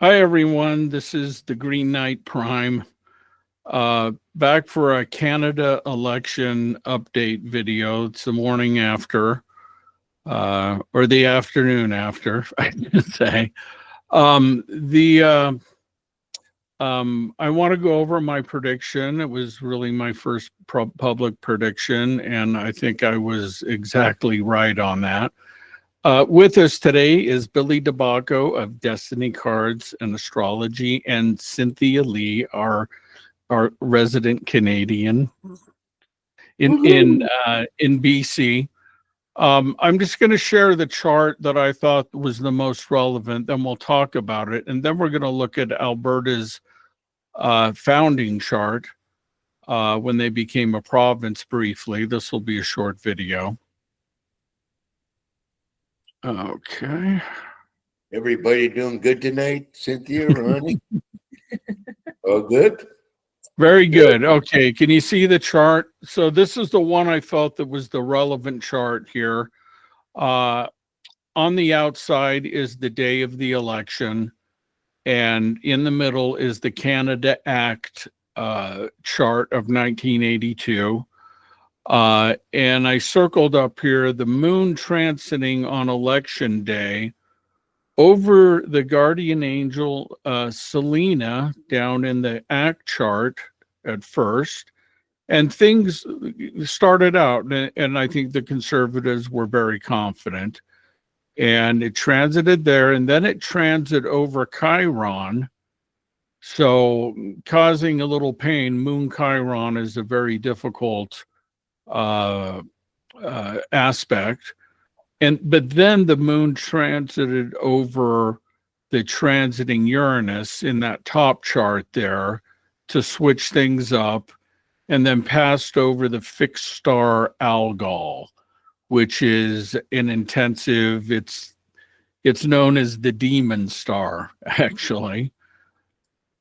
Hi, everyone. This is the Green Knight Prime. Back for a Canada election update video. It's the morning after, or the afternoon after, I should say. I want to go over my prediction. It was really my first public prediction, and I think I was exactly right on that. With us today is Billy DeBacco of Destiny Cards and Astrology, and Cynthia Lee, our resident Canadian in BC. I'm just going to share the chart that I thought was the most relevant. Then we'll talk about it, and then we're going to look at Alberta's founding chart when they became a province briefly. This will be a short video. Okay. Everybody doing good tonight? Cynthia, Ronnie? Oh, good? Very good. Okay. Can you see the chart? So this is the one I felt that was the relevant chart here. On the outside is the day of the election, and in the middle is the Canada Act chart of 1982. And I circled up here the moon transiting on election day over the guardian angel Selena down in the Act chart at first. And things started out, and I think the conservatives were very confident. And it transited there, and then it transited over Chiron. So causing a little pain. Moon Chiron is a very difficult aspect. But then the moon transited over the transiting Uranus in that top chart there to switch things up, and then passed over the fixed star Algol, which is an intensive, it's known as the demon star, actually.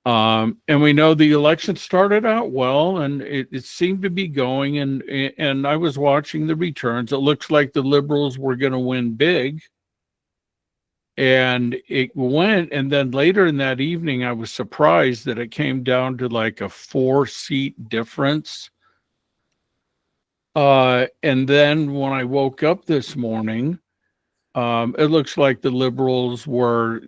And we know the election started out well, and it seemed to be going, and I was watching the returns. It looks like the Liberals were going to win big, and it went. And then later in that evening, I was surprised that it came down to like a 4-seat difference. And then when I woke up this morning, it looks like the Liberals were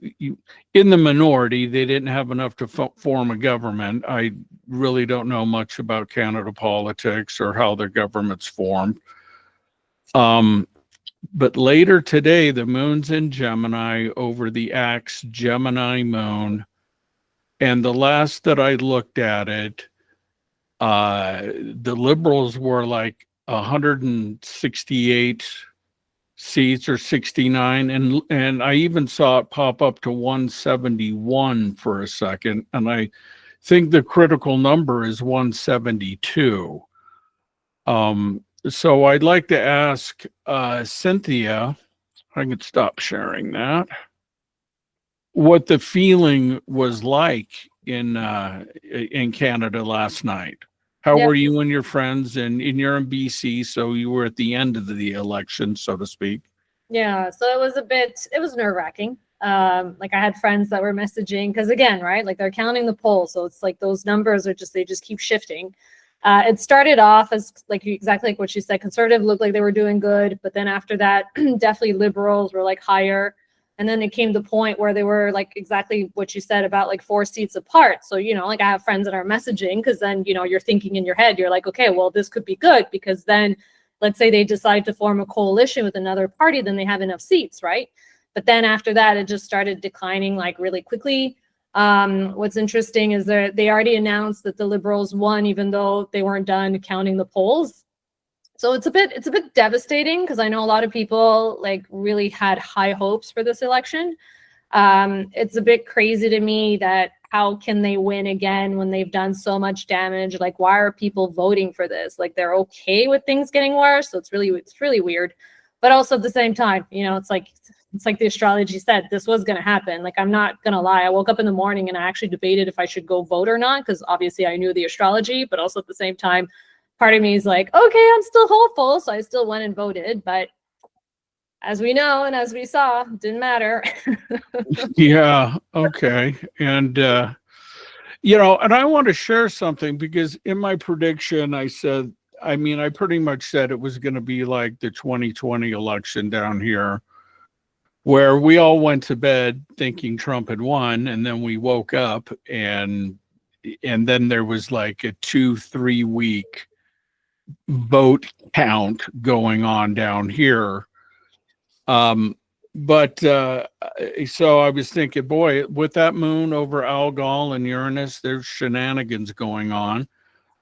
in the minority. They didn't have enough to form a government. I really don't know much about Canada politics or how their government's formed. But later today, the moon's in Gemini over the Act's Gemini moon. And the last that I looked at it, the Liberals were like 168 seats or 69, and I even saw it pop up to 171 for a second, and I think the critical number is 172. So I'd like to ask Cynthia, if I could stop sharing that, what the feeling was like in Canada last night. How were you and your friends? And you're in BC, so you were at the end of the election, so to speak. Yeah, so it was nerve-wracking. Like I had friends that were messaging, because again, right, like they're counting the polls, so it's like those numbers they just keep shifting. It started off as like exactly like what you said, conservative looked like they were doing good, but then after that, definitely liberals were like higher. And then it came to the point where they were like exactly what you said about like 4 seats apart. So, like I have friends that are messaging, because then, you're thinking in your head, you're like, okay, well, this could be good, because then let's say they decide to form a coalition with another party, then they have enough seats, right? But then after that, it just started declining like really quickly. What's interesting is that they already announced that the Liberals won, even though they weren't done counting the polls. So it's a bit devastating, because I know a lot of people like really had high hopes for this election. It's a bit crazy to me that how can they win again when they've done so much damage? Like, why are people voting for this? Like, they're okay with things getting worse. So it's really weird. But also at the same time, it's like the astrology said, this was going to happen. Like, I'm not going to lie. I woke up in the morning and I actually debated if I should go vote or not, because obviously I knew the astrology, but also at the same time, part of me is like, okay, I'm still hopeful. So I still went and voted, but as we know and as we saw, didn't matter. Yeah. Okay. And, and I want to share something because in my prediction, I said, I mean, I pretty much said it was going to be like the 2020 election down here, where we all went to bed thinking Trump had won, and then we woke up and then there was like a 2-3 week vote count going on down here. But so I was thinking, boy, with that moon over Algol and Uranus, there's shenanigans going on.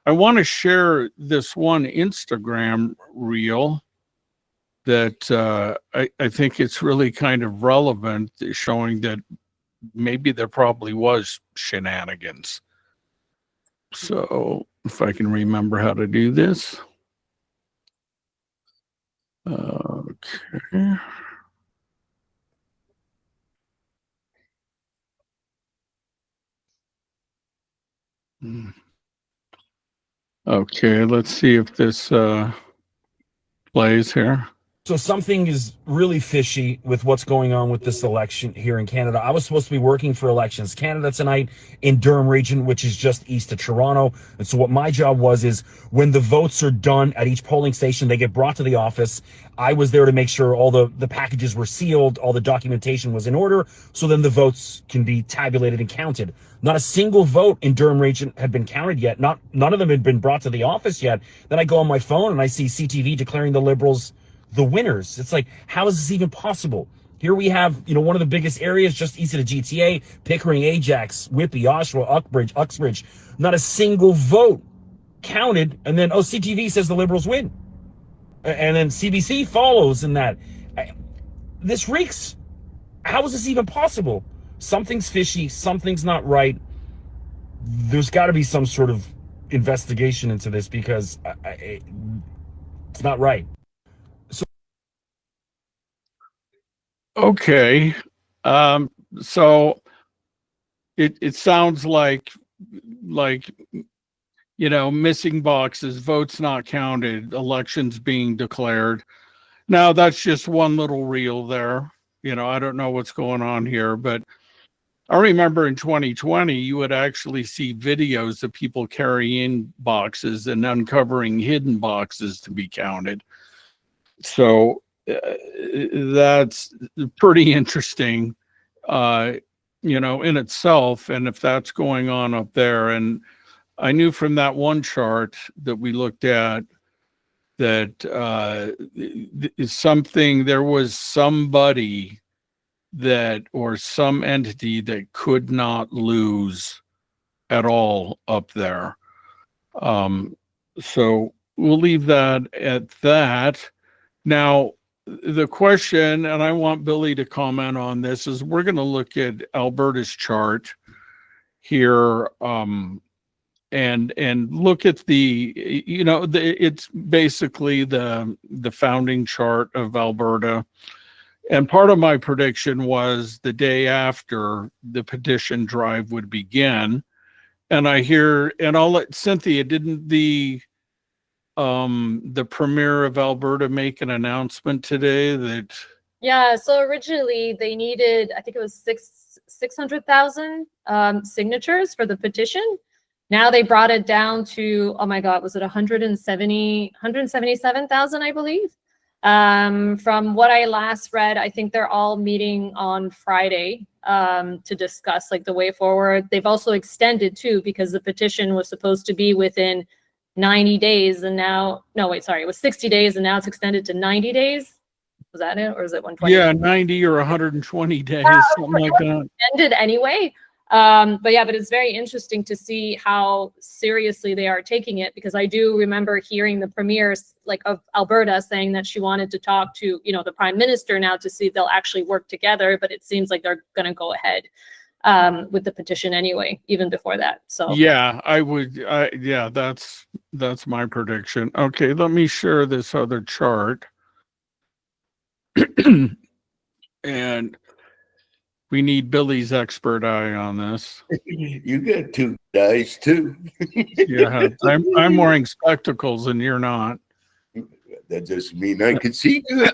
I want to share this one Instagram reel that I think it's really kind of relevant, showing that maybe there probably was shenanigans. So if I can remember how to do this. Okay. Okay, let's see if this plays here. So something is really fishy with what's going on with this election here in Canada. I was supposed to be working for Elections Canada tonight in Durham region, which is just east of Toronto. And so what my job was is when the votes are done at each polling station, they get brought to the office. I was there to make sure all the packages were sealed, all the documentation was in order, so then the votes can be tabulated and counted. Not a single vote in Durham region had been counted yet. None of them had been brought to the office yet. Then I go on my phone and I see CTV declaring the Liberals the winners. It's like, how is this even possible? Here we have, one of the biggest areas just east of the GTA, Pickering, Ajax, Whitby, Oshawa, Uxbridge. Not a single vote counted. And then, CTV says the Liberals win. And then CBC follows in that. This reeks. How is this even possible? Something's fishy. Something's not right. There's got to be some sort of investigation into this because it's not right. Okay. So it sounds like missing boxes, votes not counted, elections being declared. Now that's just one little reel there. I don't know what's going on here, but I remember in 2020 you would actually see videos of people carrying boxes and uncovering hidden boxes to be counted. So that's pretty interesting, in itself. And if that's going on up there, and I knew from that one chart that we looked at that there was somebody or some entity that could not lose at all up there. So we'll leave that at that. Now, the question, and I want Billy to comment on this, is we're going to look at Alberta's chart here, and look at it's basically the founding chart of Alberta. And part of my prediction was the day after the petition drive would begin. And I'll let Cynthia, didn't the premier of Alberta make an announcement today that? Yeah, so originally they needed, I think it was 600,000 signatures for the petition. Now they brought it down to, oh my God, was it 177,000, I believe? From what I last read, I think they're all meeting on Friday to discuss the way forward. They've also extended too, because the petition was supposed to be within 90 days, and now, it was 60 days, and now it's extended to 90 days. Was that it, or is it 120? Yeah, 90 or 120 days, something like that. Ended anyway. But it's very interesting to see how seriously they are taking it, because I do remember hearing the premiers of Alberta saying that she wanted to talk to, the prime minister now to see if they'll actually work together, but it seems like they're going to go ahead with the petition anyway, even before that. So yeah, that's my prediction. Okay, let me share this other chart. And we need Billy's expert eye on this. You got two eyes too. Yeah, I'm wearing spectacles and you're not. That doesn't mean I can see good.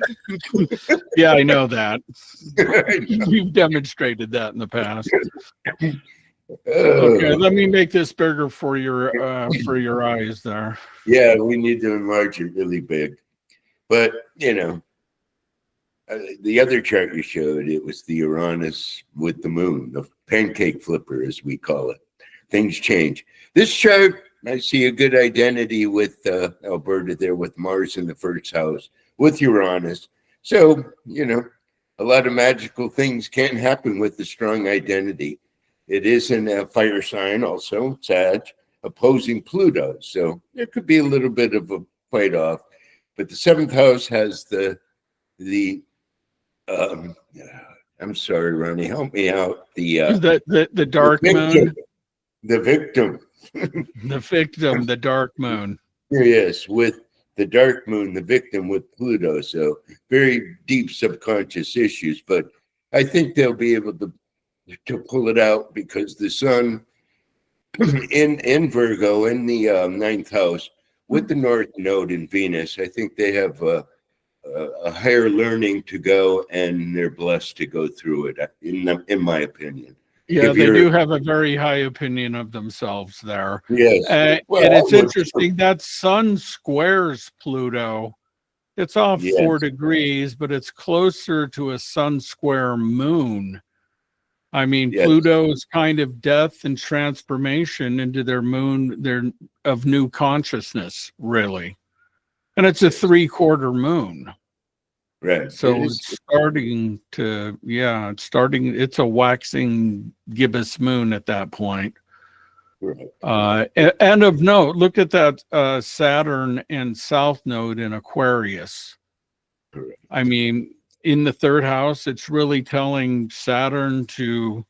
Yeah, I know that. You've demonstrated that in the past. Okay, let me make this bigger for your eyes there. Yeah, we need to enlarge it really big. But, you know, the other chart you showed, it was the Uranus with the moon, the pancake flipper, as we call it. Things change. This chart, I see a good identity with Alberta there, with Mars in the first house, with Uranus. So, you know, a lot of magical things can happen with the strong identity. It is in a fire sign also, Sag, opposing Pluto. So there could be a little bit of a fight off. But the seventh house has the I'm sorry, Ronnie, help me out. The dark moon. The victim. The victim, the dark moon. Yes, with the dark moon, the victim with Pluto. So very deep subconscious issues. But I think they'll be able to pull it out because the sun in Virgo, in the ninth house, with the North Node in Venus, I think they have a higher learning to go, and they're blessed to go through it, in my opinion. Yeah, they do have a very high opinion of themselves there. Yes. Well, and it's interesting that sun squares Pluto. It's off 4 degrees, but it's closer to a sun square moon. I mean, Pluto is kind of death and transformation into their moon, of new consciousness, really. And it's a 3/4 moon. Right. So it's starting to, it's a waxing gibbous moon at that point. Right. And of note, look at that Saturn and South Node in Aquarius. Correct. I mean, in the third house, it's really telling Saturn to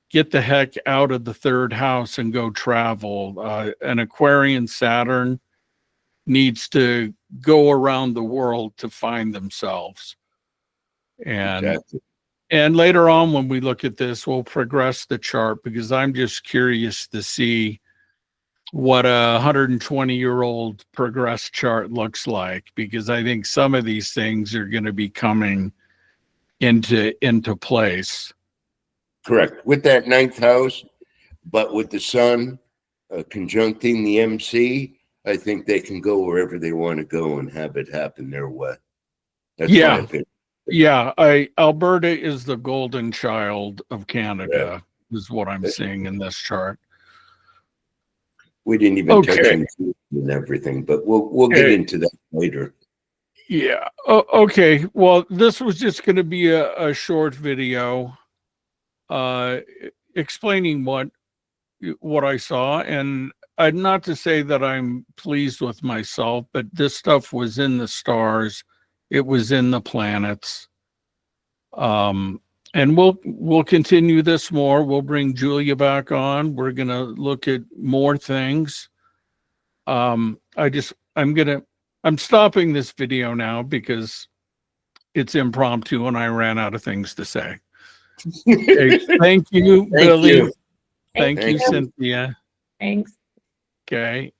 get the heck out of the third house and go travel. An Aquarian Saturn needs to go around the world to find themselves. And and later on, when we look at this, we'll progress the chart, because I'm just curious to see what a 120-year-old progress chart looks like, because I think some of these things are going to be coming into place. Correct. With that ninth house, but with the sun conjuncting the MC, I think they can go wherever they want to go and have it happen their way. That's my opinion. Yeah, Alberta is the golden child of Canada, is what I'm seeing in this chart. We didn't even touch on and everything, but we'll get into that later. Yeah. Okay. Well, this was just going to be a short video explaining what I saw, and not to say that I'm pleased with myself, but this stuff was in the stars. It was in the planets. And we'll continue this more. We'll bring Julia back on. We're going to look at more things. I'm stopping this video now because it's impromptu and I ran out of things to say. Okay, thank you, Billy. Thank you, Cynthia. Thanks. Okay.